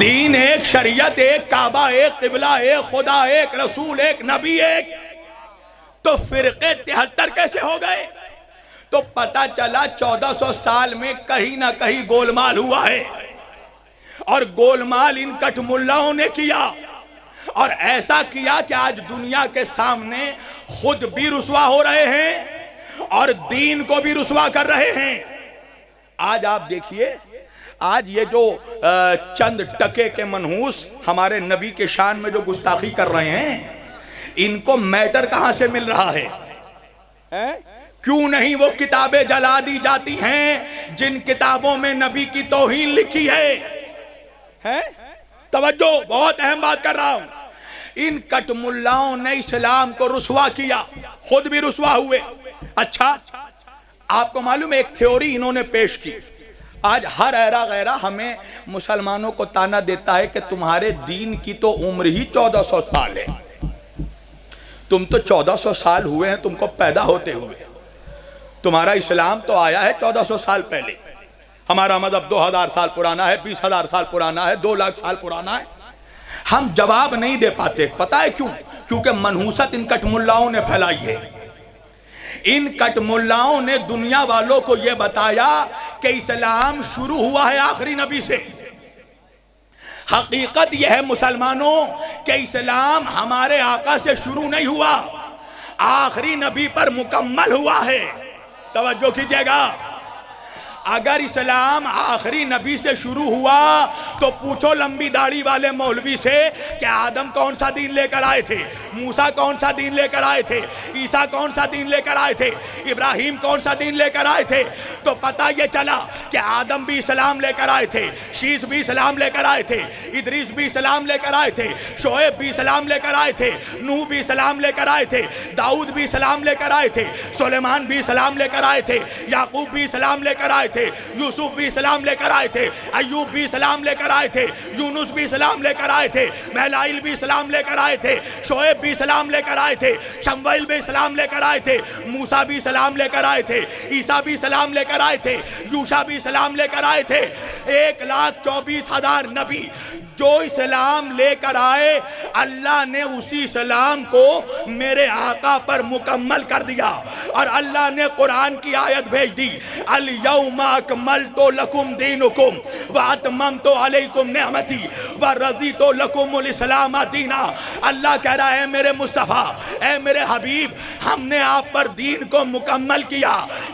दीन एक, शरीयत एक, काबा एक, किबला एक, खुदा एक, रसूल एक, नबी एक, तो फिरके 73 कैसे हो गए? तो पता चला 1400 साल में कहीं ना कहीं गोलमाल हुआ है, और गोलमाल इन कठमुल्लाओं ने किया, और ऐसा किया कि आज दुनिया के सामने खुद भी रुसवा हो रहे हैं और दीन को भी रुसवा कर रहे हैं। आज आप देखिए, आज ये जो चंद टके के मनहूस हमारे नबी के शान में जो गुस्ताखी कर रहे हैं, इनको मैटर कहां से मिल रहा है? क्यों नहीं वो किताबें जला दी जाती हैं जिन किताबों में नबी की तौहीन लिखी है? तवज्जो, बहुत अहम बात कर रहा हूं। इन कटमुल्लाओं ने इस्लाम को रुसवा किया, खुद भी रुसवा हुए। अच्छा, आपको मालूम है एक थ्योरी इन्होंने पेश की। आज हर ऐरा गैरा हमें मुसलमानों को ताना देता है कि तुम्हारे दीन की तो उम्र ही 1400 साल है, तुम तो 1400 साल हुए हैं तुमको पैदा होते हुए, तुम्हारा इस्लाम तो आया है 1400 साल पहले, हमारा मजहब 2000 साल पुराना है, 20,000 साल पुराना है, 2 लाख साल पुराना है। हम जवाब नहीं दे पाते, पता है क्यों? क्योंकि मनहूसत इन कटमुल्लाओं ने फैलाई है। इन कटमुल्लाओं ने दुनिया वालों को यह बताया कि इस्लाम शुरू हुआ है आखिरी नबी से। हकीकत यह है मुसलमानों कि इस्लाम हमारे आका से शुरू नहीं हुआ, आखिरी नबी पर मुकम्मल हुआ है। तवज्जो कीजिएगा, अगर इस्लाम आखिरी नबी से शुरू हुआ तो पूछो लंबी दाढ़ी वाले मौलवी से कि आदम कौन सा दीन लेकर आए थे, मूसा कौन सा दीन लेकर आए थे, ईसा कौन सा दीन लेकर आए थे, इब्राहिम कौन सा दीन लेकर आए थे, तो पता ये चला कि आदम भी इस्लाम लेकर आए थे, शीश भी इस्लाम लेकर आए थे, इदरीस भी इस्लाम लेकर आए थे, शोएब भी इस्लाम लेकर आए थे, नूह भी इस्लाम लेकर आए थे, दाऊद भी इस्लाम लेकर आए थे, सुलेमान भी इस्लाम लेकर आए थे, याकूब भी इस्लाम लेकर आए थे, यूसुफ भी इस्लाम लेकर आए थे, अय्यूब भी इस्लाम लेकर आए थे, यूनुस भी इस्लाम लेकर आए थे, महलाइल भी इस्लाम लेकर आए थे, शोएब भी इस्लाम लेकर आए थे, शम्वेल भी इस्लाम लेकर आए थे, मूसा भी इस्लाम लेकर आए थे, ईसा भी इस्लाम लेकर आए थे, यूशा भी इस्लाम लेकर आए थे। 1,24,000 नबी जो इस्लाम लेकर आए, अल्लाह ने उसी इस्लाम को मेरे आका पर मुकम्मल कर दिया, और अल्लाह ने कुरान की आयत भेज दी, अल यौमा अकमलतु लकुम दीनुकुम व अतममतु अलैकुम निअमती व रज़ीतु लकुमुल इस्लाम दीना। अल्लाह कह रहा है मेरे मुस्तफ़ा, ए मेरे हबीब, हमने आप पर दीन को मुकम्मल किया,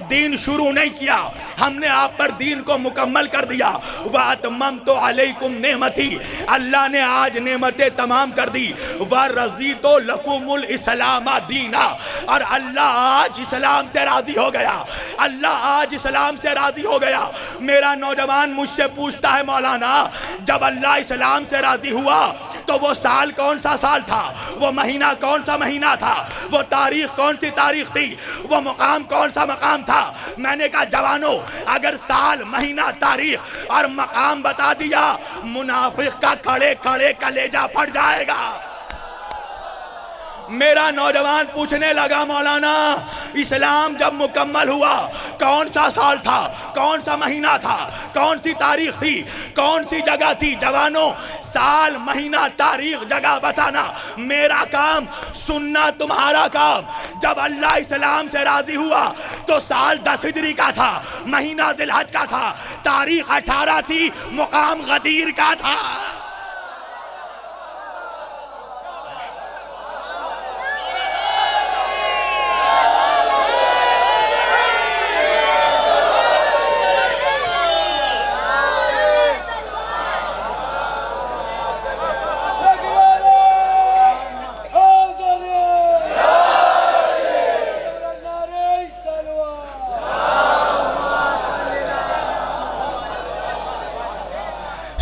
दीन शुरू नहीं किया, हमने आप पर दीन को मुकम्मल कर दिया। व अतममतु अलैकुम निअमती, अल्लाह ने आज नेमतें तमाम कर दी। व रज़ीतु लकुमुल इस्लाम दीना, और अल्लाह आज इस्लाम से राजी हो गया, अल्लाह आज इस्लाम से राजी हो गया। मेरा नौजवान मुझसे पूछता है, मौलाना जब अल्लाह इस्लाम से राजी हुआ तो वो साल कौन सा साल था, वो महीना कौन सा महीना था, वो तारीख कौन सी तारीख थी, वो मकाम कौन सा मकाम था? मैंने कहा जवानों, अगर साल, महीना, तारीख और मकाम बता दिया, मुनाफिक का खड़े खड़े कलेजा फट जाएगा। मेरा नौजवान पूछने लगा, मौलाना इस्लाम जब मुकम्मल हुआ कौन सा साल था, कौन सा महीना था, कौन सी तारीख थी, कौन सी जगह थी? जवानों, साल, महीना, तारीख, जगह बताना मेरा काम, सुनना तुम्हारा काम। जब अल्लाह इस्लाम से राजी हुआ तो साल 10 हिजरी का था, महीना जिलहज का था, तारीख 18 थी, मुकाम गदीर का था।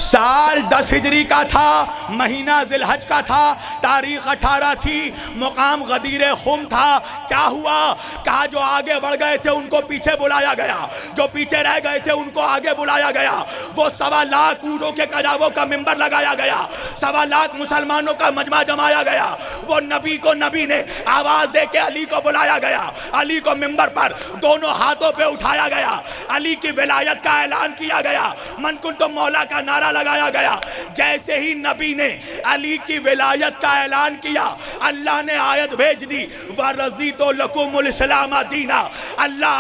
साल 10 हिजरी का था, महीना जिलहज का था, तारीख 18 थी, मुकाम गदीर खुम था। क्या हुआ? कहा जो आगे बढ़ गए थे उनको पीछे बुलाया गया, जो पीछे रह गए थे उनको आगे बुलाया गया। वो 1.25 लाख ऊँटों के कजावों का मिंबर लगाया गया, 1.25 लाख मुसलमानों का मजमा जमाया गया। वो नबी को, नबी ने आवाज दे के अली को बुलाया गया, अली को मिंबर पर दोनों हाथों पे उठाया गया, अली की विलायत का ऐलान किया गया, मन कुंतु मौला का नारा लगाया गया। जैसे ही नबी ने अली की विलायत का ऐलान किया, अल्लाह ने आयत भेज दी, वरज़ीतु लकुमुल इस्लाम दीना। अल्लाह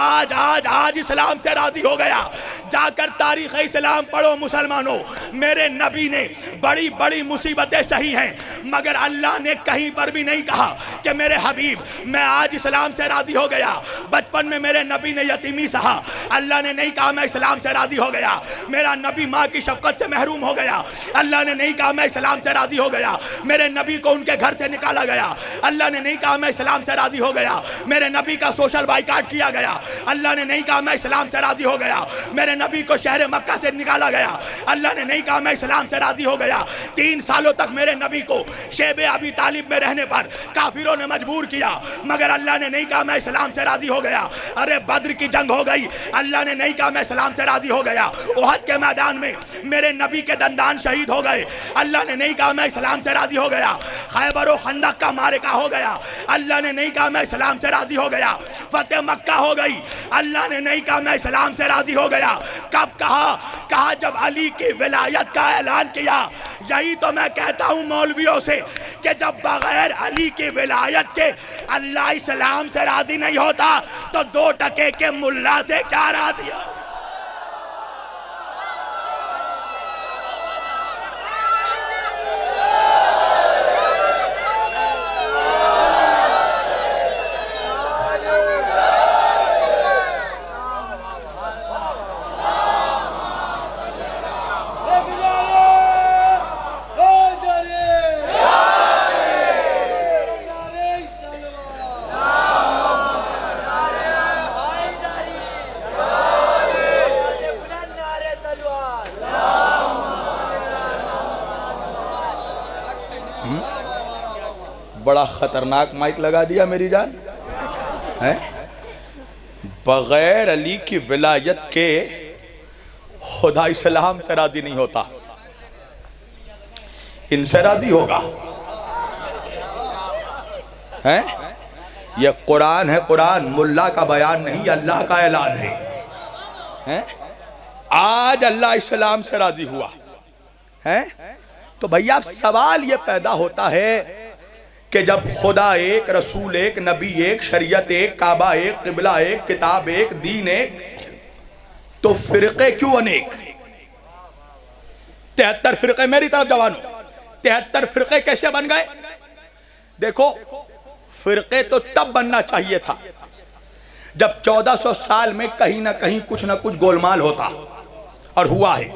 आज इस्लाम से राजी हो गया। जाकर तारीख़ इस्लाम पढ़ो मुसलमानों, मेरे नबी ने बड़ी बड़ी मुसीबतें सही हैं, मगर अल्लाह ने कहीं पर भी नहीं कहा कि मेरे हबीब मैं आज इस्लाम से राजी हो गया। बचपन में मेरे नबी ने यतीमी सहा, अल्लाह ने नहीं कहा मैं इस्लाम से राजी हो गया। मेरा नबी माँ की शफकत से महरूम हो गया, अल्लाह ने नहीं कहा मैं इस्लाम से राजी हो गया। मेरे नबी को उनके घर से निकाला गया, अल्लाह ने नहीं कहा मैं इस्लाम से राजी हो गया। मेरे नबी का सोशल बाइकाट किया गया, अल्लाह ने नहीं कहा मैं इस्लाम से राजी हो गया। मेरे नबी को शहर मक्का से निकाला गया, अल्लाह ने नहीं कहा मैं इस्लाम से राजी हो गया। 3 सालों तक मेरे नबी को शेबे अबी तालिब में रहने पर काफिरों ने मजबूर किया, मगर अल्लाह ने नहीं कहा मैं इस्लाम से राजी हो गया। अरे बद्र की जंग हो गई, अल्लाह ने नहीं कहा मैं इस्लाम से राजी हो गया। उहद के मैदान में मेरे नबी के दंदान शहीद हो गए, अल्लाह ने नहीं कहा मैं इस्लाम से राजी हो गया। खैबर और खंदक का मारिका हो गया, अल्लाह ने नहीं कहा मैं इस्लाम से राजी हो गया। फतेह मक्का हो गई, अल्लाह ने नहीं कहा मैं इस्लाम से राजी हो गया। कब कहा जब अली की विलायत का ऐलान किया। यही तो मैं कहता हूं मौलवियों से कि जब बगैर अली की विलायत के अल्लाह इस्लाम से राजी नहीं होता तो 2 टके के मुल्ला से क्या राजी हो। बड़ा खतरनाक माइक लगा दिया मेरी जान है। बगैर अली की विलायत के खुदा इस्लाम से राजी नहीं होता, इनसे राजी होगा है। ये कुरान है, कुरान मुल्ला का बयान नहीं, अल्लाह का ऐलान है। आज अल्लाह इस्लाम से राजी हुआ है। तो भैया सवाल ये पैदा होता है कि जब खुदा एक, रसूल एक, नबी एक, शरीयत एक, काबा एक, किबला एक, किताब एक, दीन एक, तो फिरके क्यों अनेक? 73 फिरके, मेरी तरफ जवानों 73 फिरके कैसे बन गए? देखो फिरके तो तब बनना चाहिए था जब 1400 साल में कहीं ना कहीं कुछ ना कुछ गोलमाल होता, और हुआ है,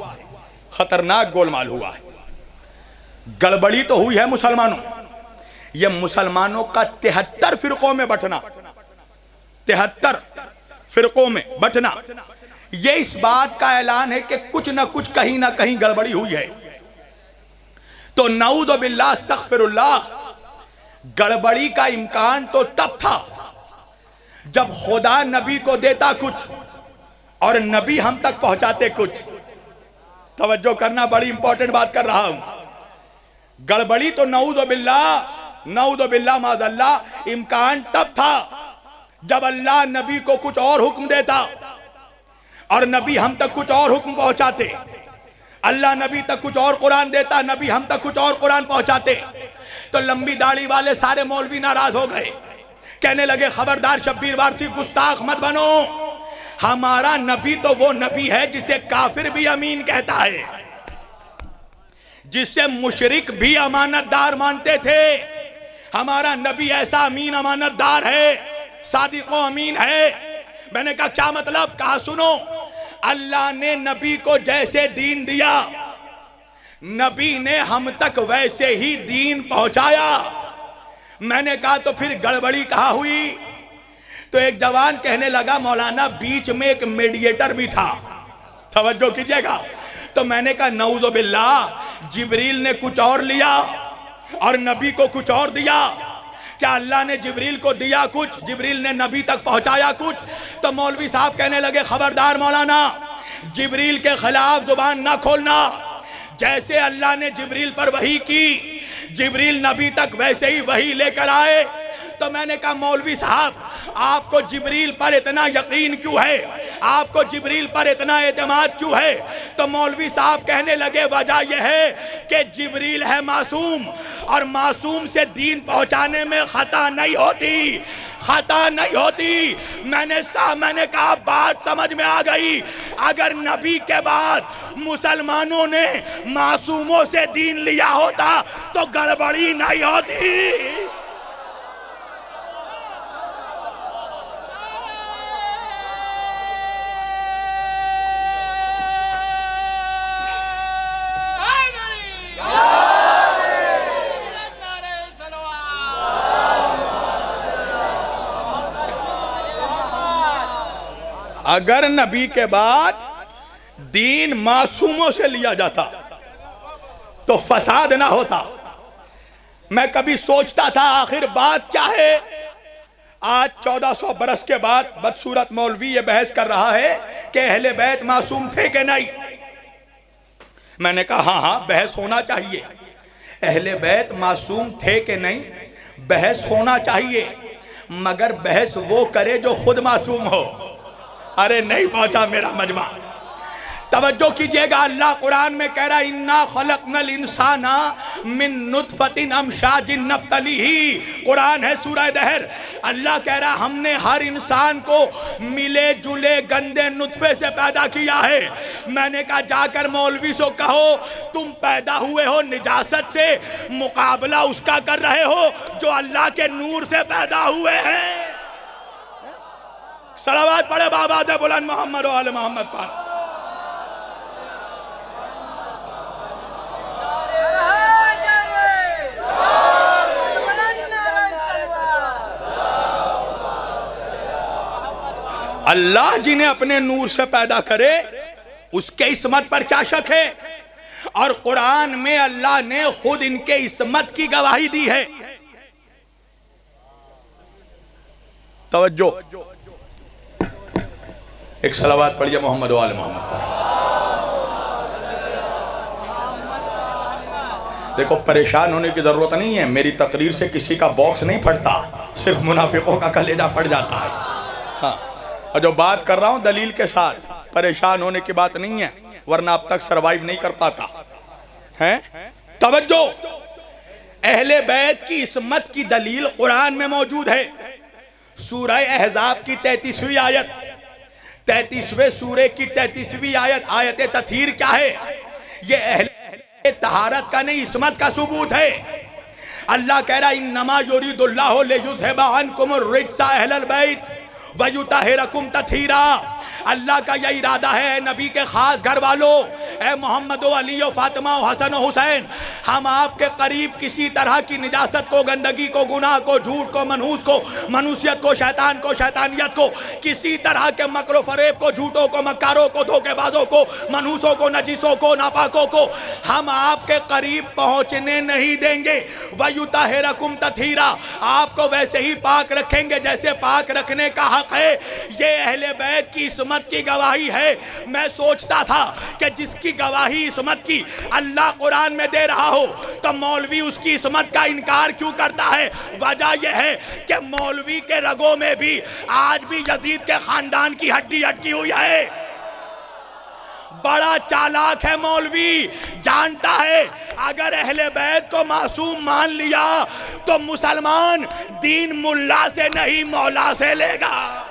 खतरनाक गोलमाल हुआ है, गड़बड़ी तो हुई है मुसलमानों। ये मुसलमानों का 73 फिरकों में बंटना, 73 फिरकों में बंटना, ये इस बात का ऐलान है कि कुछ ना कुछ कहीं ना कहीं गड़बड़ी हुई है। तो नऊज़ बिल्लाह अस्तग़फिरुल्लाह, गड़बड़ी का इम्कान तो तब था जब खुदा नबी को देता कुछ और नबी हम तक पहुंचाते कुछ। तवज्जो करना, बड़ी इंपॉर्टेंट बात कर रहा हूं। गड़बड़ी तो नऊज़ बिल्लाह माज़अल्लाह इम्कान तब था जब अल्लाह नबी को कुछ और हुक्म देता और नबी हम तक कुछ और हुक्म पहुंचाते। अल्लाह नबी तक कुछ और कुरान देता, नबी हम तक कुछ और कुरान पहुंचाते। तो लंबी दाढ़ी वाले सारे मौलवी नाराज हो गए, कहने लगे खबरदार शब्बीर वारसी, गुस्ताख मत बनो। हमारा नबी तो वो नबी है जिसे काफिर भी अमीन कहता है, जिससे मुशरिक भी अमानतदार मानते थे। हमारा नबी ऐसा अमीन अमानतदार है, सादिक़ो अमीन है। मैंने कहा क्या मतलब? कहा सुनो, अल्लाह ने नबी को जैसे दीन दिया, नबी ने हम तक वैसे ही दीन पहुंचाया। मैंने कहा तो फिर गड़बड़ी कहाँ हुई? तो एक जवान कहने लगा मौलाना बीच में एक मीडिएटर भी था, तवज्जो कीजिएगा। तो मैंने कहा नऊज़ बिल्लाह, जिब्रील ने कुछ और लिया और नबी को कुछ और दिया। क्या अल्लाह ने जिब्रील को दिया कुछ, जिब्रील ने नबी तक पहुंचाया कुछ? तो मौलवी साहब कहने लगे खबरदार मौलाना, जिब्रील के खिलाफ जुबान ना खोलना। जैसे अल्लाह ने जिब्रील पर वही की, जिब्रील नबी तक वैसे ही वही लेकर आए। तो मैंने कहा मौलवी साहब आपको जिब्रील पर इतना यकीन क्यों है, आपको जिब्रील पर इतना एतमाद क्यों है? तो मौलवी साहब कहने लगे वजह यह है कि जिब्रील है मासूम, और मासूम से दीन पहुंचाने में खता नहीं होती, खता नहीं होती। मैंने कहा बात समझ में आ गई। अगर नबी के बाद मुसलमानों ने मासूमों से दीन लिया होता तो गड़बड़ी नहीं होती। अगर नबी के बाद दीन मासूमों से लिया जाता तो फसाद ना होता। मैं कभी सोचता था आखिर बात क्या है। आज 1400 बरस के बाद बदसूरत मौलवी ये बहस कर रहा है कि अहले बैत मासूम थे कि नहीं। मैंने कहा हाँ बहस होना चाहिए, अहले बैत मासूम थे कि नहीं बहस होना चाहिए, मगर बहस वो करे जो खुद मासूम हो। अरे नहीं पहुंचा मेरा मजमा। तवज्जो कीजिएगा, अल्लाह कुरान में कह रहा है इन्ना खलकनल इंसाना मिन नुतफतिन अमशाजिन नब्तलीही। कुरान है सूरह दहर। अल्लाह कह रहा हमने हर इंसान को मिले जुले गंदे नुतफे से पैदा किया है। मैंने कहा जाकर मौलवी से कहो तुम पैदा हुए हो निजासत से, मुकाबला उसका कर रहे हो जो अल्लाह के नूर से पैदा हुए हैं। सलावत पढ़े बाबा दे बुलंद मोहम्मद और आले मोहम्मद पर। अल्लाह जिन्हें अपने नूर से पैदा करे उसके इस्मत पर क्या शक है। और कुरान में अल्लाह ने खुद इनके इस्मत की गवाही दी है। तवज्जो, एक सलावत पढ़िए मोहम्मद वाले मोहम्मद पर। देखो परेशान होने की जरूरत नहीं है, मेरी तकरीर से किसी का बॉक्स नहीं फटता, सिर्फ मुनाफिकों का कलेजा फट जाता है। हाँ, और जो बात कर रहा हूं दलील के साथ, परेशान होने की बात नहीं है, वरना अब तक सरवाइव नहीं कर पाता है। तवज्जो, अहले बैत की इस्मत की दलील कुरान में मौजूद है। सूरह अहज़ाब की 33वीं आयत, 33वें सूरे की 33वीं आयत, आयत तथहीर क्या है? ये अहले तहारत का नहीं इस्मत का सबूत है। अल्लाह कह रहा इन्नमा युरीदुल्लाहु लियुज़हिबा अन्कुम अर्रिज्सा अहलल बैत व युतहिरकुम तत्हीरा। अल्लाह का यह इरादा है नबी के खास घर वालों, ए मोहम्मद अली फातिमा हसन हुसैन, हम आपके करीब किसी तरह की निजासत को, गंदगी को, गुनाह को, झूठ को, मनहूस को, मनुष्यत को, शैतान को, शैतानियत को, किसी तरह के मकरो फरेब को, झूठों को, मक्कारों को, धोखेबाजों को, मनहूसों को, नजीसों को, नापाकों को हम आपके करीब पहुंचने नहीं देंगे। वयुतहिरकुम तत्हीरा, आपको वैसे ही पाक रखेंगे जैसे पाक रखने का हक है। ये अहले बैत की इस्मत की गवाही है। मैं सोचता था कि जिसकी गवाही इस्मत की अल्लाह कुरान में दे रहा हो तो मौलवी उसकी इस्मत का इनकार क्यों करता है? वजह यह है कि मौलवी के रगों में भी आज भी यजीद के खानदान की हड्डी अटकी हुई है। बड़ा चालाक है मौलवी, जानता है अगर अहले बैत को मासूम मान लिया तो मुसलमान दीन मुल्ला से नहीं मौला से लेगा।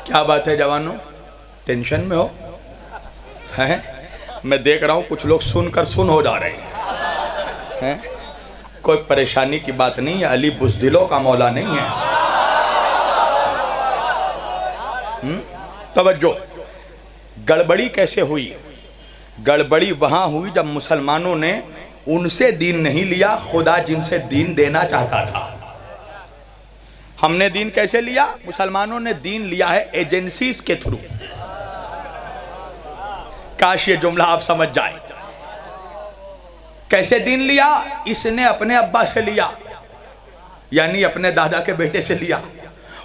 क्या बात है जवानों, टेंशन में हो? हैं? मैं देख रहा हूं कुछ लोग सुनकर सुन हो जा रहे हैं। कोई परेशानी की बात नहीं है, अली बुज़दिलों का मौला नहीं है। तवज्जो, गड़बड़ी कैसे हुई? गड़बड़ी वहां हुई जब मुसलमानों ने उनसे दीन नहीं लिया, खुदा जिनसे दीन देना चाहता था। हमने दीन कैसे लिया? मुसलमानों ने दीन लिया है एजेंसीज के थ्रू। काश ये जुमला आप समझ जाए। कैसे दीन लिया? इसने अपने अब्बा से लिया, यानी अपने दादा के बेटे से लिया,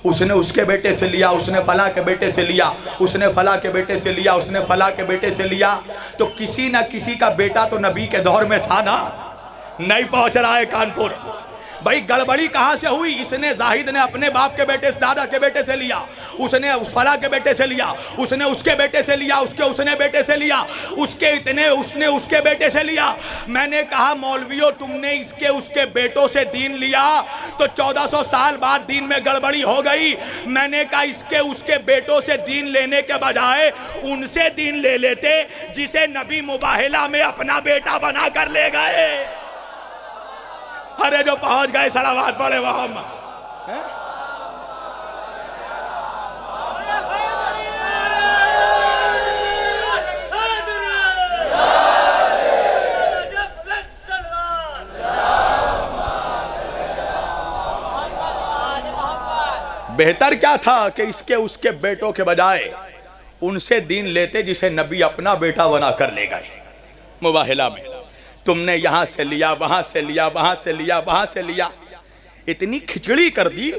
उसने उसके बेटे से लिया, उसने फला के बेटे से लिया, उसने फला के बेटे से लिया, उसने फला के बेटे से लिया। तो किसी ना किसी का बेटा तो नबी के दौर में था ना, नहीं पहुंच रहा है कानपुर। भाई गड़बड़ी कहां से हुई? इसने जाहिद ने अपने बाप के बेटे से, दादा के बेटे से लिया, उसने उस फला के बेटे से लिया, उसने उसके बेटे से लिया, उसने बेटे से लिया, उसने उसके बेटे से लिया। मैंने कहा मौलवियों तुमने इसके उसके बेटों से दीन लिया तो 1400 साल बाद दीन में गड़बड़ी हो गई। मैंने कहा इसके उसके बेटों से दीन लेने के बजाय उनसे दीन ले लेते जिसे नबी मुबाहिला में अपना बेटा बना कर ले गए। अरे जो पहुंच गए सलावत पड़े वहां। बेहतर क्या था कि इसके उसके बेटों के बजाय उनसे दीन लेते जिसे नबी अपना बेटा बना कर ले गए मुबाहिला में। तुमने यहां से लिया, वहां से लिया, वहां से लिया, वहां से लिया, इतनी खिचड़ी कर दी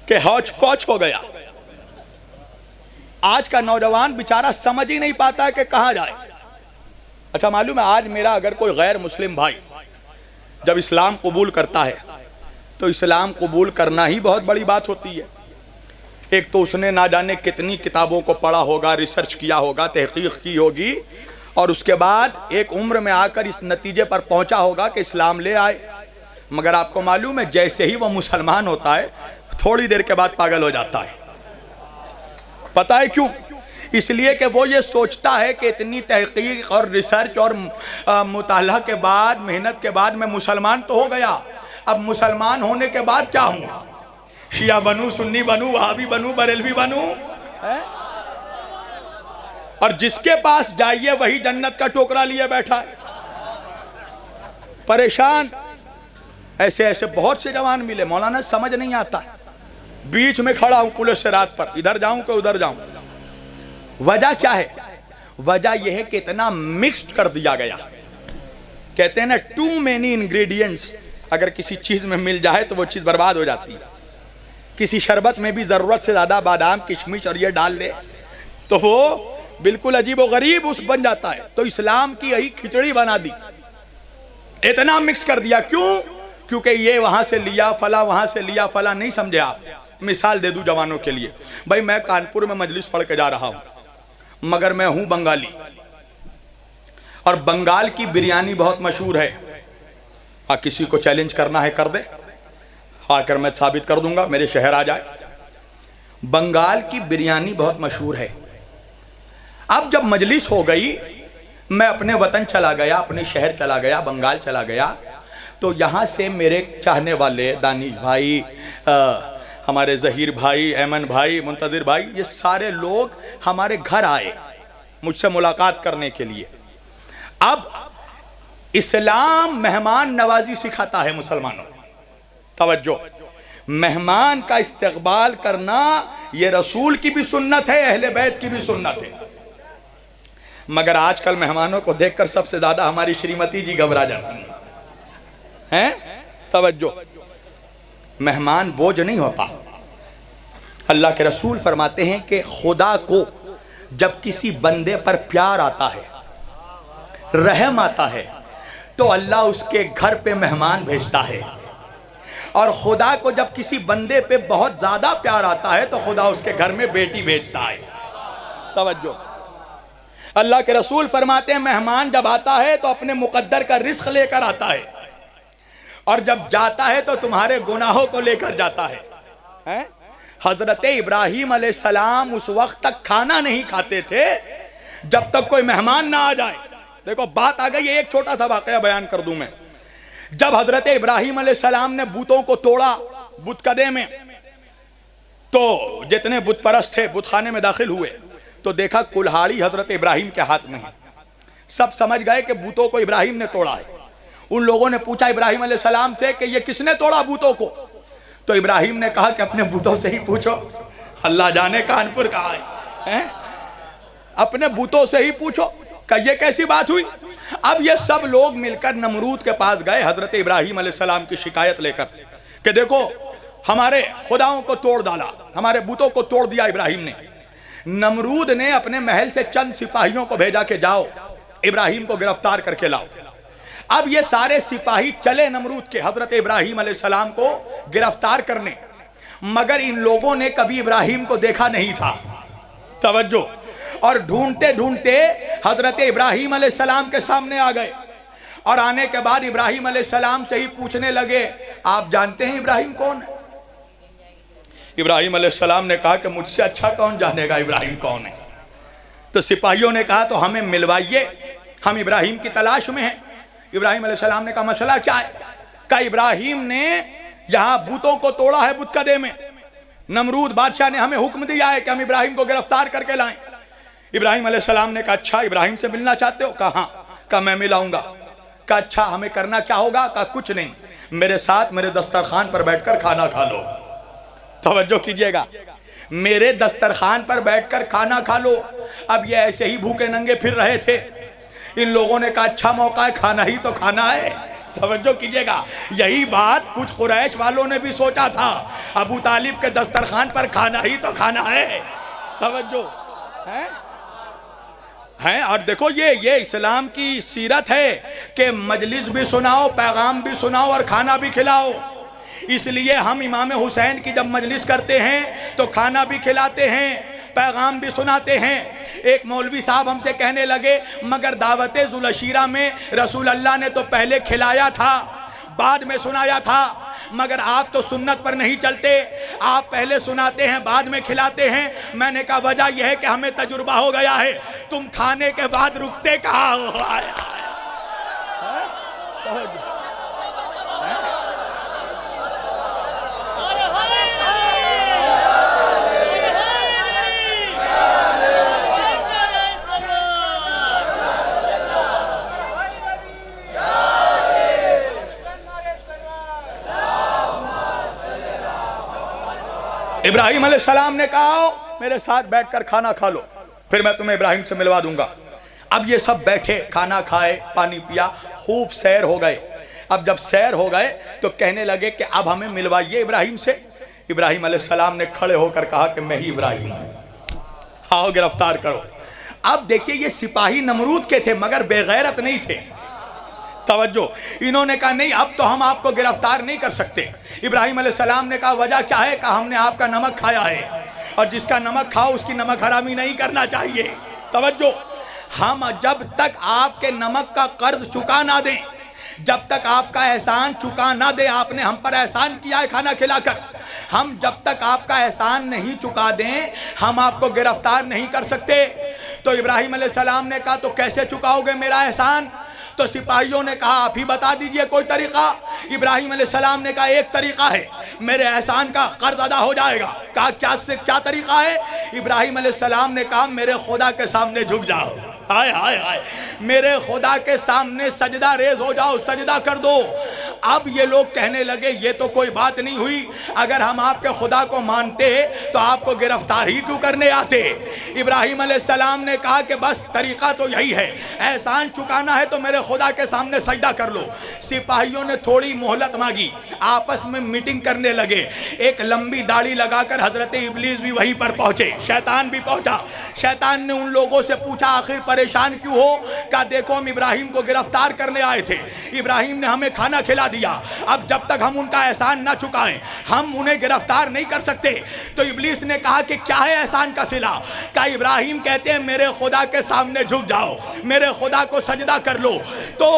कि हौच पौच हो गया। आज का नौजवान बेचारा समझ ही नहीं पाता कि कहां जाए। अच्छा मालूम है, आज मेरा अगर कोई गैर मुस्लिम भाई जब इस्लाम कबूल करता है तो इस्लाम कबूल करना ही बहुत बड़ी बात होती है। एक तो उसने ना जाने कितनी किताबों को पढ़ा होगा, रिसर्च किया होगा, तहकीक की होगी, और उसके बाद एक उम्र में आकर इस नतीजे पर पहुंचा होगा कि इस्लाम ले आए। मगर आपको मालूम है जैसे ही वो मुसलमान होता है थोड़ी देर के बाद पागल हो जाता है। पता है क्यों? इसलिए कि वो ये सोचता है कि इतनी तहकीक और रिसर्च और मुताला के बाद, मेहनत के बाद मैं मुसलमान तो हो गया, अब मुसलमान होने के बाद क्या हूँ? शिया बनूं, सुन्नी बनूं, वहाबी बनूं, बरेलवी बनूं? और जिसके पास जाइए वही जन्नत का टोकरा लिए बैठा है, परेशान। ऐसे ऐसे बहुत से जवान मिले, मौलाना समझ नहीं आता, बीच में खड़ा हूं पुलिस से रात पर, इधर जाऊं कि उधर जाऊं। वजह क्या है? वजह यह है कि इतना मिक्स्ड कर दिया गया। कहते हैं ना, टू मेनी इंग्रेडिएंट्स अगर किसी चीज में मिल जाए तो वो चीज बर्बाद हो जाती है। किसी शरबत में भी जरूरत से ज्यादा बादाम, किशमिश और ये डाल ले तो वो बिल्कुल अजीब व गरीब उस बन जाता है। तो इस्लाम की यही खिचड़ी बना दी, इतना मिक्स कर दिया। क्यों? क्योंकि ये वहां से लिया, फला वहां से लिया, फला। नहीं समझे आप? मिसाल दे दूं जवानों के लिए। भाई मैं कानपुर में मजलिस पढ़ के जा रहा हूं, मगर मैं हूं बंगाली, और बंगाल की बिरयानी बहुत मशहूर है। किसी को चैलेंज करना है कर दे, आकर मैं साबित कर दूंगा, मेरे शहर आ जाए। बंगाल की बिरयानी बहुत मशहूर है। अब जब मजलिस हो गई, मैं अपने वतन चला गया, अपने शहर चला गया, बंगाल चला गया, तो यहाँ से मेरे चाहने वाले दानिश भाई, हमारे जहीर भाई, ऐमन भाई, मुंतजिर भाई, ये सारे लोग हमारे घर आए मुझसे मुलाकात करने के लिए। अब इस्लाम मेहमान नवाजी सिखाता है मुसलमानों। तवज्जो, मेहमान का इस्तकबाल करना ये रसूल की भी सुन्नत है, अहले बैत की भी सुन्नत है। मगर आजकल मेहमानों को देखकर सबसे ज्यादा हमारी श्रीमती जी घबरा जाती हैं। तवज्जो, मेहमान बोझ नहीं होता। अल्लाह के रसूल फरमाते हैं कि खुदा को जब किसी बंदे पर प्यार आता है, रहम आता है, तो अल्लाह उसके घर पे मेहमान भेजता है। और खुदा को जब किसी बंदे पे बहुत ज्यादा प्यार आता है तो खुदा उसके घर में बेटी भेजता है। तवज्जो, अल्लाह के रसूल फरमाते हैं मेहमान जब आता है तो अपने मुकद्दर का रिस्क लेकर आता है, और जब जाता है तो तुम्हारे गुनाहों को लेकर जाता है। हजरत इब्राहीम अलैहिस्सलाम उस वक्त तक खाना नहीं खाते थे जब तक कोई मेहमान ना आ जाए। देखो बात आ गई, एक छोटा सा वाकया बयान कर दूं मैं। जब हजरत इब्राहीम अलैहिस्सलाम ने बुतों को तोड़ा बुतकदे में, तो जितने बुत परस्त थे बुतखाने में दाखिल हुए तो देखा कुल्हाड़ी हजरत इब्राहीम के हाथ में है, सब समझ गए कि बूतों को इब्राहिम ने तोड़ा है। उन लोगों ने पूछा इब्राहिम अलैहिस्सलाम से कि ये किसने तोड़ा बूतों को? तो इब्राहिम ने कहा कि अपने बूतों से ही पूछो, अल्लाह जाने कानपुर कहाँ है? अपने बूतों से ही पूछो कि ये कैसी बात हुई। अब ये सब लोग मिलकर नमरूद के पास गए हजरत इब्राहिम अलैहिस्सलाम की शिकायत लेकर कि देखो हमारे खुदाओं को तोड़ डाला, हमारे बूतों को तोड़ दिया इब्राहिम ने। नमरूद ने अपने महल से चंद सिपाहियों को भेजा कि जाओ इब्राहिम को गिरफ्तार करके लाओ। अब ये सारे सिपाही चले नमरूद के हजरत इब्राहिम अलैहिस्सलाम को गिरफ्तार करने, मगर इन लोगों ने कभी इब्राहिम को देखा नहीं था। तवज्जो। और ढूंढते ढूंढते हजरत इब्राहिम अलैहिस्सलाम के सामने आ गए और आने के बाद इब्राहिम अलैहिस्सलाम से ही पूछने लगे, आप जानते हैं इब्राहिम कौन है? इब्राहिम अलैहिस्सलाम ने कहा कि मुझसे अच्छा कौन जानेगा इब्राहिम कौन है। तो सिपाहियों ने कहा तो हमें मिलवाइए, हम इब्राहिम की तलाश में हैं। इब्राहिम अलैहिस्सलाम ने कहा मसला क्या है? कहा इब्राहिम ने यहां बूतों को तोड़ा है बुतकदे में। नमरूद बादशाह ने हमें हुक्म दिया है कि हम इब्राहिम को गिरफ्तार करके लाएं। इब्राहिम अलैहिस्सलाम ने कहा अच्छा इब्राहिम से मिलना चाहते हो? कहा हाँ। कहा मैं मिलाऊंगा। कहा अच्छा हमें करना क्या होगा? कहा कुछ नहीं, मेरे साथ मेरे दस्तरखान पर बैठकर खाना खा लो। तवज्जो कीजिएगा, मेरे दस्तरखान पर बैठकर खाना खा लो। अब ये ऐसे ही भूखे नंगे फिर रहे थे, इन लोगों ने कहा अच्छा मौका है, खाना ही तो खाना है। तवज्जो कीजिएगा, यही बात कुछ कुरैश वालों ने भी सोचा था, अबू तालिब के दस्तरखान पर खाना ही तो खाना है। तवज्जो है। और देखो ये इस्लाम की सीरत है कि मजलिस भी सुनाओ, पैगाम भी सुनाओ और खाना भी खिलाओ। इसलिए हम इमाम हुसैन की जब मजलिस करते हैं तो खाना भी खिलाते हैं, पैगाम भी सुनाते हैं। एक मौलवी साहब हमसे कहने लगे मगर दावते जुलशीरा में रसूल अल्लाह ने तो पहले खिलाया था बाद में सुनाया था, मगर आप तो सुन्नत पर नहीं चलते, आप पहले सुनाते हैं बाद में खिलाते हैं। मैंने कहा वजह यह है कि हमें तजुर्बा हो गया है, तुम खाने के बाद रुकते कहाँ हो? इब्राहिम अलैहिस्सलाम ने कहा मेरे साथ बैठकर खाना खा लो, फिर मैं तुम्हें इब्राहिम से मिलवा दूंगा। अब ये सब बैठे, खाना खाए, पानी पिया, खूब सैर हो गए। अब जब सैर हो गए तो कहने लगे कि अब हमें मिलवाइए इब्राहिम से। इब्राहिम अलैहिस्सलाम ने खड़े होकर कहा कि मैं ही इब्राहिम हूँ, आओ गिरफ्तार करो। अब देखिए ये सिपाही नमरूद के थे मगर बेगैरत नहीं थे। तवज्जो, इन्होंने कहा नहीं अब तो हम आपको गिरफ्तार नहीं कर सकते। इब्राहिम अलैहिस्सलाम ने कहा वजह क्या है? कहा हमने आपका नमक खाया है और जिसका नमक खाओ उसकी नमक हरामी नहीं करना चाहिए। तवज्जो, हम जब तक आपके नमक का कर्ज चुका ना दें, जब तक आपका एहसान चुका ना दे, आपने हम पर एहसान किया है खाना खिलाकर, हम जब तक आपका एहसान नहीं चुका दें हम आपको गिरफ्तार नहीं कर सकते। तो इब्राहिम अलैहिस्सलाम ने कहा तो कैसे चुकाओगे मेरा एहसान? तो सिपाहियों ने कहा आप ही बता दीजिए कोई तरीका। इब्राहिम अलैहिस्सलाम ने कहा एक तरीका है, मेरे एहसान का कर्ज अदा हो जाएगा। कहा क्या तरीका है? इब्राहिम अलैहिस्सलाम ने कहा मेरे खुदा के सामने झुक जाओ। हाय हाय हाय, मेरे खुदा के सामने सजदा रेज हो जाओ, सजदा कर दो। अब ये लोग कहने लगे ये तो कोई बात नहीं हुई, अगर हम आपके खुदा को मानते तो आपको गिरफ्तार ही क्यों करने आते? इब्राहिम अलैहिस्सलाम ने कहा कि बस तरीका तो यही है, एहसान चुकाना है तो मेरे खुदा के सामने सजदा कर लो। सिपाहियों ने थोड़ी मोहलत मांगी, आपस में मीटिंग करने लगे। एक लंबी दाढ़ी लगाकर हजरत इब्लीस भी वहीं पर पहुंचे, शैतान भी पहुंचा। शैतान ने उन लोगों से पूछा आखिर परेशान क्यों हो? कहा देखो हम इब्राहिम को गिरफ्तार करने आए थे, इब्राहिम ने हमें खाना खिला दिया, अब जब तक हम उनका एहसान ना चुकाएं हम उन्हें गिरफ्तार नहीं कर सकते। तो इब्लीस ने कहा कि क्या है एहसान का सिला? कहा इब्राहिम कहते हैं मेरे खुदा के सामने झुक जाओ, मेरे खुदा को सजदा कर लो। तो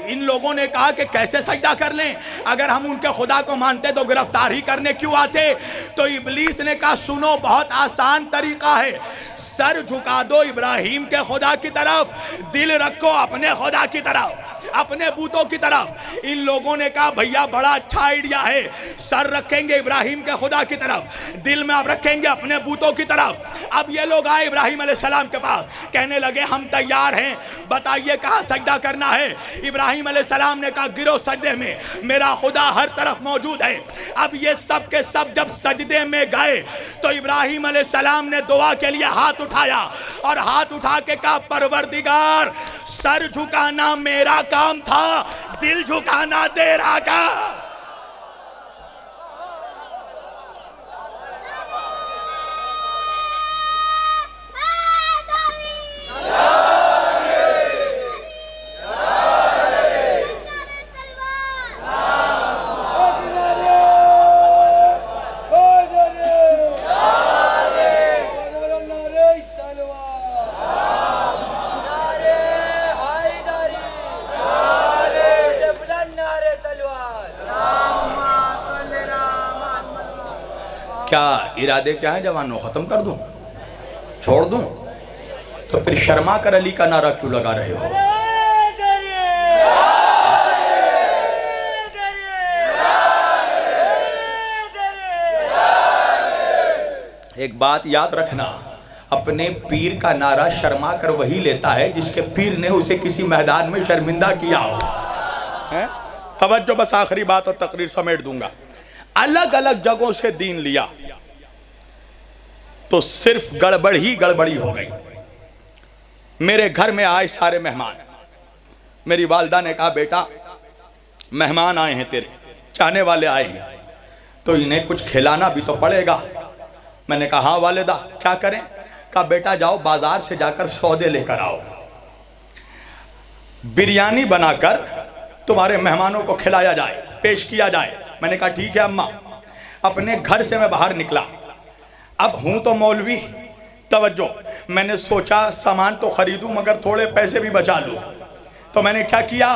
इन लोगों ने कहा कि कैसे सजदा कर लें, अगर हम उनके खुदा को मानते तो गिरफ्तार ही करने क्यों आते? तो इब्लीस ने कहा सुनो बहुत आसान तरीका है, सर झुका दो इब्राहिम के खुदा की तरफ, दिल रखो अपने खुदा की तरफ। अपने बूतों की तरफ। इन लोगों ने कहा भैया बड़ा अच्छा आइडिया है, सर रखेंगे इब्राहिम के खुदा की तरफ, दिल में आप रखेंगे अपने बूतों की तरफ। अब ये लोग आए इब्राहिम अलैहिस्सलाम के पास, कहने लगे हम तैयार हैं, बताइए कहाँ सजदा करना है। इब्राहिम अलैहिस्सलाम ने कहा गिरो सजदे में, मेरा खुदा हर तरफ मौजूद है। अब ये सब के सब जब सजदे में गए तो इब्राहिम अलैहिस्सलाम ने दुआ के लिए हाथ उठाया और हाथ उठा के कहा परवरदिगार, सर झुकाना मेरा काम था, दिल झुकाना तेरा का। क्या इरादे क्या है जवानों, खत्म कर दूं, छोड़ दूं? तो फिर शर्मा कर अली का नारा क्यों लगा रहे हो? एक बात याद रखना, अपने पीर का नारा शर्मा कर वही लेता है जिसके पीर ने उसे किसी मैदान में शर्मिंदा किया हो। तवज्जो, बस आखिरी बात और तकरीर समेट दूंगा। अलग अलग जगहों से दीन लिया तो सिर्फ गड़बड़ी हो गई। मेरे घर में आए सारे मेहमान, मेरी वालदा ने कहा बेटा मेहमान आए हैं तेरे, चाहने वाले आए हैं, तो इन्हें कुछ खिलाना भी तो पड़ेगा। मैंने कहा हाँ वालिदा, क्या करें? कहा बेटा जाओ बाजार से जाकर सौदे लेकर आओ, बिरयानी बनाकर तुम्हारे मेहमानों को खिलाया जाए, पेश किया जाए। मैंने कहा ठीक है अम्मा। अपने घर से मैं बाहर निकला, अब हूं तो मौलवी, तवज्जो, मैंने सोचा सामान तो खरीदूं मगर थोड़े पैसे भी बचा लूं। तो मैंने क्या किया,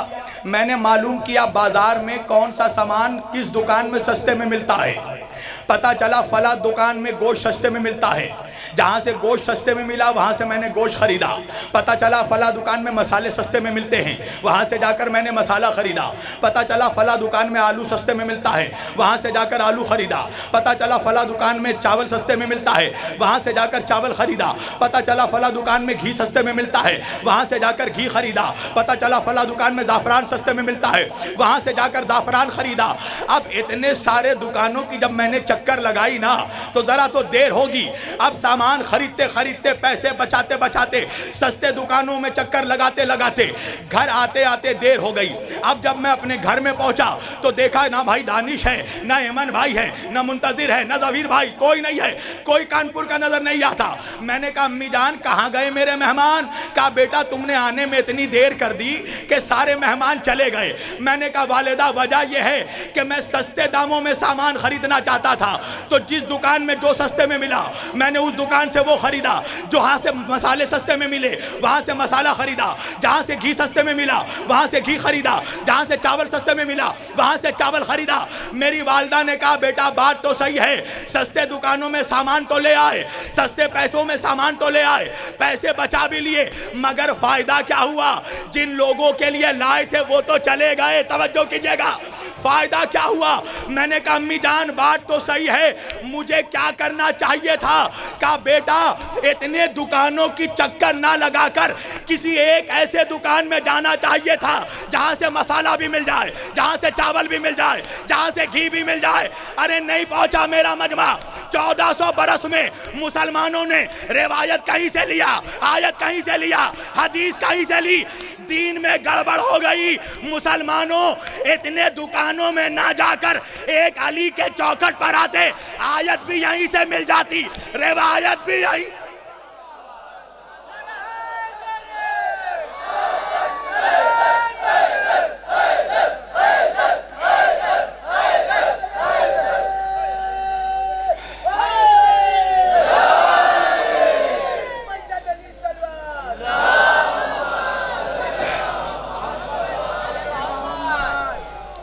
मैंने मालूम किया बाजार में कौन सा सामान किस दुकान में सस्ते में मिलता है। पता चला फला दुकान में गोश्त सस्ते में मिलता है, जहाँ से गोश्त सस्ते में मिला वहाँ से मैंने गोश्त खरीदा। पता चला फला दुकान में मसाले सस्ते में मिलते हैं, वहाँ से जाकर मैंने मसाला खरीदा। पता चला फला दुकान में आलू सस्ते में मिलता है, वहाँ से जाकर आलू खरीदा। पता चला फला दुकान में चावल सस्ते में मिलता है, वहाँ से जाकर चावल खरीदा। पता चला फला दुकान में घी सस्ते में मिलता है, वहाँ से जाकर घी खरीदा। पता चला फला दुकान में ज़ाफ़रान सस्ते में मिलता है, वहाँ से जाकर ज़ाफ़रान खरीदा। अब इतने सारे दुकानों की जब मैंने चक्कर लगाई ना तो ज़रा तो देर होगी। अब सामान खरीदते खरीदते पैसे बचाते बचाते सस्ते दुकानों में चक्कर लगाते लगाते घर आते आते देर हो गई। अब जब मैं अपने घर में पहुंचा तो देखा ना भाई दानिश है, ना एमन भाई है, ना मुंतजिर है, ना ज़वीर भाई, कोई नहीं है, कोई कानपुर का नजर नहीं आता। मैंने कहा अम्मी जान कहाँ गए मेरे मेहमान? कहा बेटा तुमने आने में इतनी देर कर दी कि सारे मेहमान चले गए। मैंने कहा वालिदा वजह यह है कि मैं सस्ते दामों में सामान खरीदना चाहता था, तो जिस दुकान में जो सस्ते में मिला मैंने उस दुकान से वो खरीदा। जहाँ से मसाले सस्ते में मिले वहाँ से मसाला खरीदा, जहाँ से घी सस्ते में मिला वहाँ से घी खरीदा, जहाँ से चावल सस्ते में मिला वहाँ से चावल खरीदा। मेरी वालदा ने कहा बेटा बात तो सही है, सस्ते दुकानों में सामान तो ले आए, सस्ते पैसों में सामान तो ले आए, पैसे बचा भी लिए, मगर फायदा क्या हुआ? जिन लोगों के लिए लाए थे वो तो चले गए। तवज्जो कीजिएगा, फायदा क्या हुआ? मैंने कहा अम्मी जान बात तो सही है, मुझे क्या करना चाहिए था? कहा बेटा इतने दुकानों की चक्कर ना लगाकर किसी एक ऐसे दुकान में जाना चाहिए था जहां से मसाला भी मिल जाए, जहां से चावल भी मिल जाए, जहां से घी भी मिल जाए। अरे नहीं पहुंचा मेरा मजमा। 1400 बरस में मुसलमानों ने रिवायत कहीं से लिया, आयत कहीं से लिया, हदीस कहीं से ली, दीन में गड़बड़ हो गई। मुसलमानों इतने दुकानों में ना जाकर एक अली के चौखट पर आते, आयत भी यहीं से मिल जाती, रिवायत भी यहीं।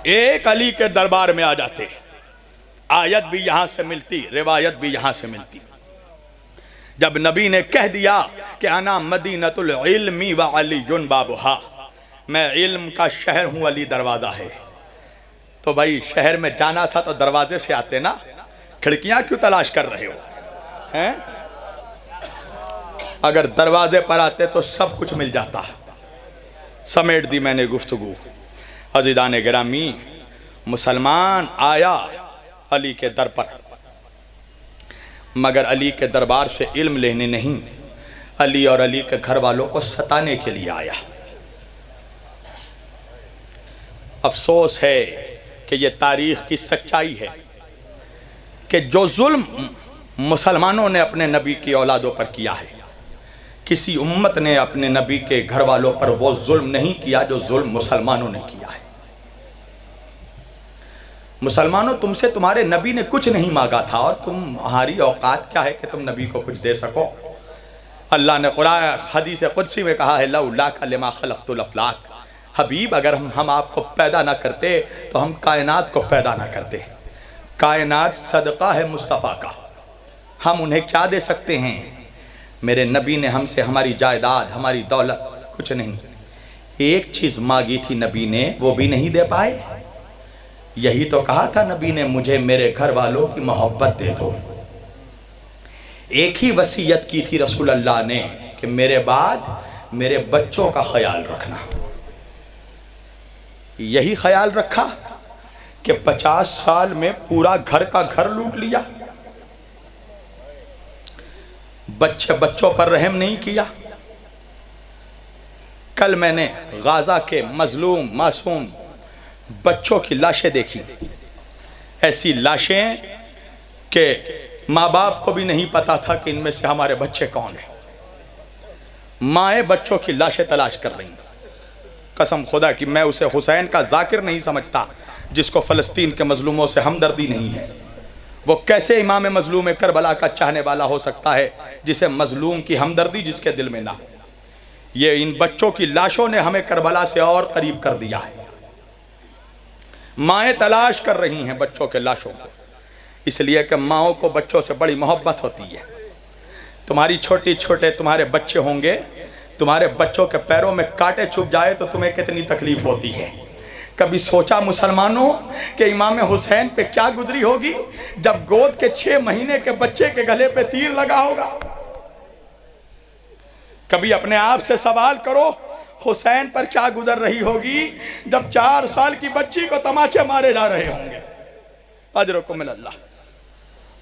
एक अली के दरबार में आ जाते, आयत भी यहां से मिलती, रिवायत भी यहां से मिलती। जब नबी ने कह दिया कि अना मदीनतुल इल्मी व अलीयुन बाबुहा, मैं इल्म का शहर हूँ, अली दरवाज़ा है। तो भाई शहर में जाना था तो दरवाजे से आते ना, खिड़कियाँ क्यों तलाश कर रहे हो हैं? अगर दरवाजे पर आते तो सब कुछ मिल जाता। समेट दी मैंने गुफ्तगू। अज़ीज़ान गिरामी, मुसलमान आया अली के दर पर, मगर अली के दरबार से इल्म लेने नहीं, अली और अली के घर वालों को सताने के लिए आया। अफसोस है कि ये तारीख़ की सच्चाई है कि जो जुल्म मुसलमानों ने अपने नबी की औलादों पर किया है, किसी उम्मत ने अपने नबी के घर वालों पर वो जुल्म नहीं किया जो जुल्म मुसलमानों ने किया है। मुसलमानों, तुमसे तुम्हारे नबी ने कुछ नहीं मांगा था और तुम्हारी औकात क्या है कि तुम नबी को कुछ दे सको। अल्लाह ने कुरान हदीस कुदसी में कहा है, लौलाका लिमा खलक़तुल अफ़लाक। हबीब, अगर हम आपको पैदा ना करते तो हम कायनात को पैदा ना करते। कायनात सदका है मुस्तफ़ा का, हम उन्हें क्या दे सकते हैं? मेरे नबी ने हमसे हमारी जायदाद, हमारी दौलत कुछ नहीं, एक चीज़ मांगी थी नबी ने, वो भी नहीं दे पाए। यही तो कहा था नबी ने, मुझे मेरे घर वालों की मोहब्बत दे दो। एक ही वसीयत की थी रसूल अल्लाह ने कि मेरे बाद मेरे बच्चों का ख्याल रखना। यही ख्याल रखा कि 50 साल में पूरा घर का घर लूट लिया। बच्चों पर रहम नहीं किया। कल मैंने गाजा के मजलूम मासूम बच्चों की लाशें देखी। ऐसी लाशें कि माँ बाप को भी नहीं पता था कि इनमें से हमारे बच्चे कौन हैं। माएँ बच्चों की लाशें तलाश कर रही। कसम खुदा कि मैं उसे हुसैन का जाकिर नहीं समझता जिसको फ़लस्तीन के मजलूमों से हमदर्दी नहीं है। वो कैसे इमाम मजलूम करबला का चाहने वाला हो सकता है जिसे मजलूम की हमदर्दी जिसके दिल में ना। ये इन बच्चों की लाशों ने हमें करबला से और करीब कर दिया है। माएँ तलाश कर रही हैं बच्चों के लाशों को, इसलिए कि माओं को बच्चों से बड़ी मोहब्बत होती है। तुम्हारी छोटे तुम्हारे बच्चे होंगे, तुम्हारे बच्चों के पैरों में कांटे चुभ जाए तो तुम्हें कितनी तकलीफ होती है। कभी सोचा मुसलमानों कि इमाम हुसैन पे क्या गुजरी होगी जब गोद के 6 महीने के बच्चे के गले पे तीर लगा होगा? कभी अपने आप से सवाल करो, हुसैन पर क्या गुजर रही होगी जब 4 साल की बच्ची को तमाचे मारे जा रहे होंगे। अजरकुम मिनल्लाह।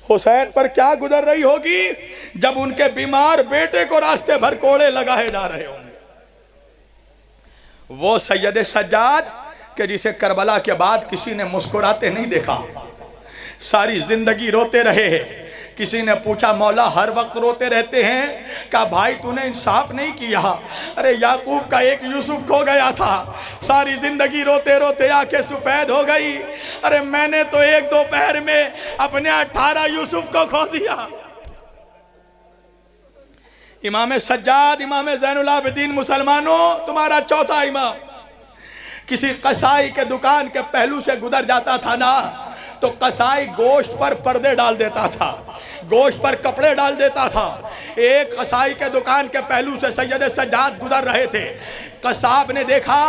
हुसैन पर क्या गुजर रही होगी जब उनके बीमार बेटे को रास्ते भर कोड़े लगाए जा रहे होंगे। वो सैयद सज्जाद कि जिसे करबला के बाद किसी ने मुस्कुराते नहीं देखा, सारी जिंदगी रोते रहे। किसी ने पूछा मौला हर वक्त रोते रहते हैं, कहा भाई तूने इंसाफ नहीं किया। अरे याकूब का एक यूसुफ खो गया था, सारी जिंदगी रोते रोते आंखें सफेद हो गई। अरे मैंने तो एक दोपहर में अपने 18 यूसुफ को खो दिया। इमाम सज्जाद, इमाम ज़ैनुल आबिदीन, मुसलमानों तुम्हारा चौथा इमाम किसी कसाई के दुकान के पहलू से गुजर जाता था ना, तो कसाई गोश्त पर पर्दे डाल देता था, गोश्त पर कपड़े डाल देता था। एक कसाई के दुकान के पहलू से सैयद सज्जाद गुजर रहे थे। कसाब ने देखा,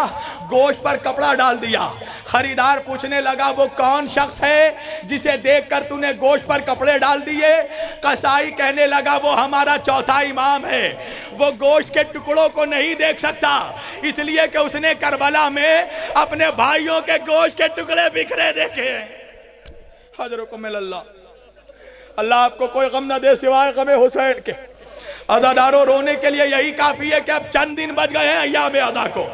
गोश्त पर कपड़ा डाल दिया। खरीदार पूछने लगा वो कौन शख्स है जिसे देखकर तूने गोश्त पर कपड़े डाल दिए? कसाई कहने लगा वो हमारा चौथा इमाम है। वो गोश्त के टुकड़ों को नहीं देख सकता, इसलिए कि उसने करबला में अपने भाइयों के गोश्त के टुकड़े बिखरे देखे। हज़रकुम अल्लाह। अल्लाह आपको कोई गम न दे सिवाय गम हुसैन के। अदादारों, रोने के लिए यही काफ़ी है कि अब चंद दिन बच गए हैं अय्याम अदा को।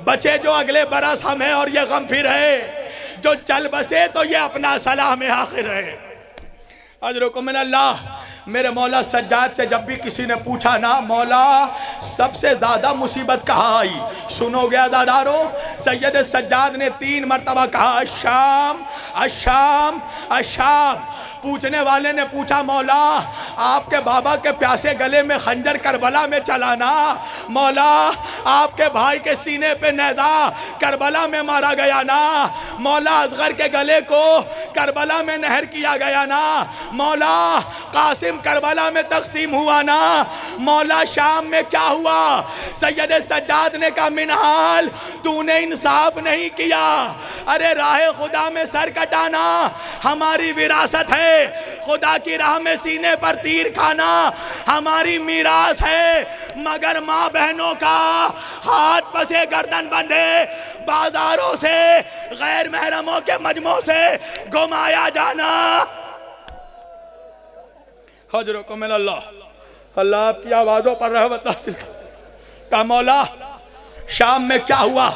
बचे जो अगले बरस हम हैं और ये गम फिर है। जो चल बसे तो ये अपना सलाह में आखिर है। अजरुकुम अल्लाह। मेरे मौला सज्जाद से जब भी किसी ने पूछा ना मौला सबसे ज़्यादा मुसीबत कहाँ आई, सुनोगे अदादारों, सैयद सज्जाद ने 3 मरतबा कहा अशाम अशाम अशाम। पूछने वाले ने पूछा मौला आपके बाबा के प्यासे गले में खंजर करबला में चलाना, मौला आपके भाई के सीने पे नेज़ा करबला में मारा गया ना, मौला असगर के गले को करबला में नहर किया गया ना, मौला कासिम करबला में तकसीम हुआ ना, मौला शाम में क्या हुआ? सैयद सज्जाद ने कहा मिनहाल तूने इंसाफ नहीं किया। अरे राह खुदा में सर कटाना हमारी विरासत है, खुदा की राह में सीने पर तीर खाना हमारी मीरास है, मगर माँ बहनों का हाथ पसे गर्दन बंधे बाजारों से गैर महरमों के मजमों से घुमाया जाना। हजरों को मिन अल्लाह, अल्लाह आपकी आवाजों पर रहमत नाज़िल करे। का मौला शाम में क्या हुआ?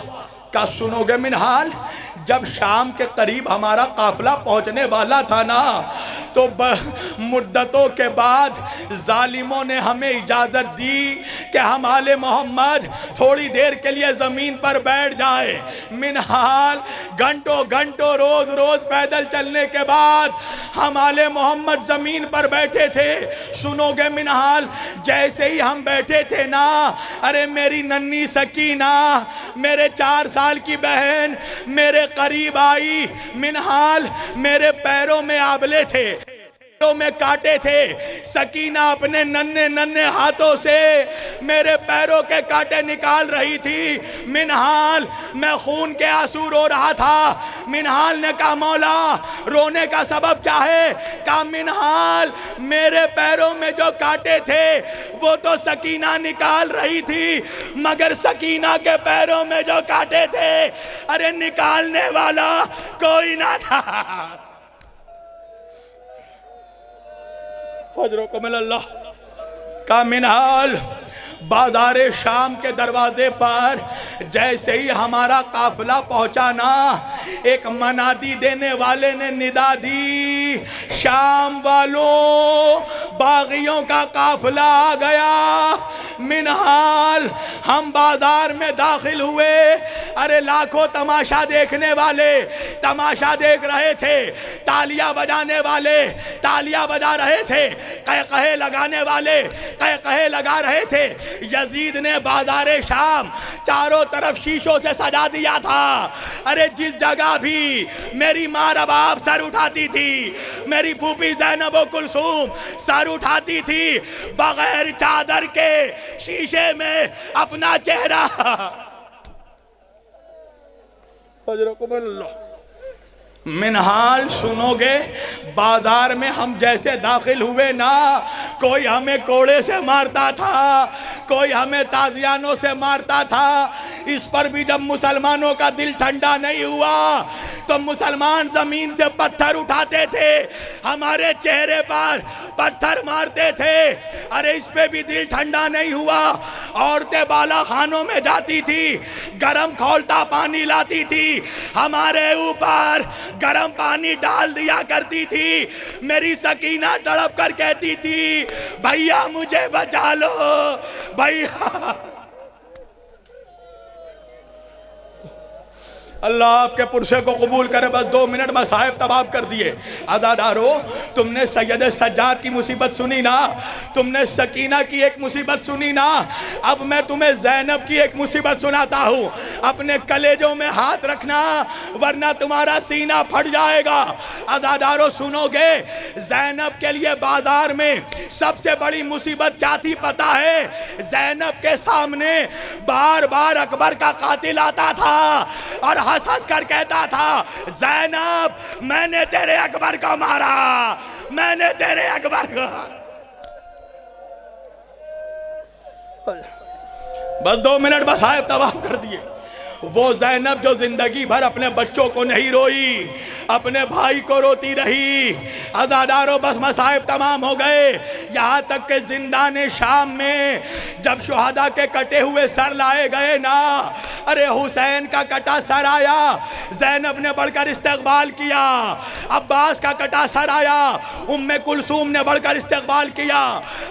का सुनोगे मिनहाल, जब शाम के करीब हमारा काफिला पहुंचने वाला था ना, तो मुद्दतों के बाद जालिमों ने हमें इजाज़त दी कि हम आले मोहम्मद थोड़ी देर के लिए ज़मीन पर बैठ जाए। मिनहाल घंटों घंटों रोज़ रोज़ पैदल चलने के बाद हम आले मोहम्मद ज़मीन पर बैठे थे। सुनोगे मिनहाल, जैसे ही हम बैठे थे ना, अरे मेरी नन्ही सकीना, मेरे 4 साल की बहन मेरे करीब आई। मिनहाल मेरे पैरों में आबले थे, पैरों में कांटे थे। सकीना अपने नन्हे नन्हे हाथों से मेरे पैरों के कांटे निकाल रही थी। मिनहाल मैं खून के आंसू रो रहा था। मिनहाल ने कहा मौला रोने का सबब क्या है? कहा मिनहाल मेरे पैरों में जो कांटे थे वो तो सकीना निकाल रही थी, मगर सकीना के पैरों में जो कांटे थे अरे निकालने वाला कोई ना था। हजरों को मिन अल्लाह का मिनहाल बाज़ारे शाम के दरवाजे पर जैसे ही हमारा काफिला पहुंचा ना, एक मनादी देने वाले ने निदा दी, शाम वालों बागियों का काफिला आ गया। मिनहाल हम बाजार में दाखिल हुए, अरे लाखों तमाशा देखने वाले तमाशा देख रहे थे, तालियां बजाने वाले तालियां बजा रहे थे, कहे लगाने वाले कहे लगा रहे थे। यजीद ने बाजारे शाम चारों तरफ शीशों से सजा दिया था। अरे जिस जगह भी मेरी माँ रबाब सर उठाती थी, मेरी फूफी ज़ैनब कुलसूम सर उठाती थी, बगैर चादर के शीशे में अपना चेहरा। मिनहाल सुनोगे, बाजार में हम जैसे दाखिल हुए ना, कोई हमें कोड़े से मारता था, कोई हमें ताजियानों से मारता था। इस पर भी जब मुसलमानों का दिल ठंडा नहीं हुआ तो मुसलमान जमीन से पत्थर उठाते थे, हमारे चेहरे पर पत्थर मारते थे। अरे इस पे भी दिल ठंडा नहीं हुआ। औरतें बाला खानों में जाती थी, गरम खौलता पानी लाती थी, हमारे ऊपर गरम पानी डाल दिया करती थी। मेरी सकीना तड़प कर कहती थी भैया मुझे बचा लो भैया। अल्लाह आपके पुरसे को कबूल करे। बस 2 मिनट में साहिब तबाब कर दिए। अदादारो, तुमने सैयद सज्जाद की मुसीबत सुनी ना, तुमने सकीना की एक मुसीबत सुनी ना, अब मैं तुम्हें ज़ैनब की एक मुसीबत सुनाता हूँ। अपने कलेजों में हाथ रखना वरना तुम्हारा सीना फट जाएगा। अदादारो सुनोगे, ज़ैनब के लिए बाजार में सबसे बड़ी मुसीबत क्या थी पता है? ज़ैनब के सामने बार बार अकबर का कातिल आता था और हंस हंस कर कहता था ज़ैनब मैंने तेरे अकबर को मारा, मैंने तेरे अकबर को। बस 2 मिनट बस साहिब तबाह कर दिए। वो ज़ैनब जो जिंदगी भर अपने बच्चों को नहीं रोई, अपने भाई को रोती रही। अज़ादारों बस मसाइब तमाम हो गए। यहाँ तक कि जिंदाने शाम में जब शुहदा के कटे हुए सर लाए गए ना, अरे हुसैन का कटा सर आया, ज़ैनब ने बढ़कर इस्तकबाल किया। अब्बास का कटा सर आया, उम्मे कुलसूम ने बढ़कर इस्तकबाल किया।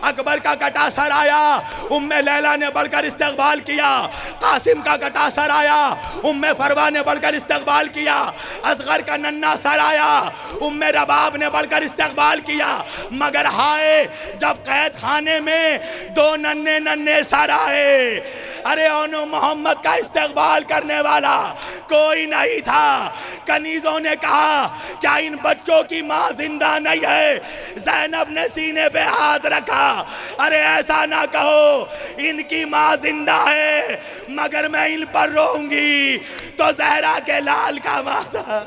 अकबर का कटा सर आया, उम्मे लैला ने बढ़कर इस्तकबाल किया। कासिम का कटा सर आया, उम्मे फरवा ने बढ़कर इस्तकबाल किया, असगर का नन्ना सर आया, उम्मे रबाब ने बढ़कर इस्तकबाल किया। मगर हाय जब कैद खाने में दो नन्हे नन्हे सर आए, अरे ओनो मोहम्मद का इस्तकबाल करने वाला कोई नहीं था। कनीजों ने कहा क्या इन बच्चों की माँ जिंदा नहीं है? ज़ैनब ने सीने पे हाथ रखा, अरे ऐसा ना कहो, इनकी माँ जिंदा है मगर मैं इन पर रोऊंगी। तो जहरा के लाल का माथा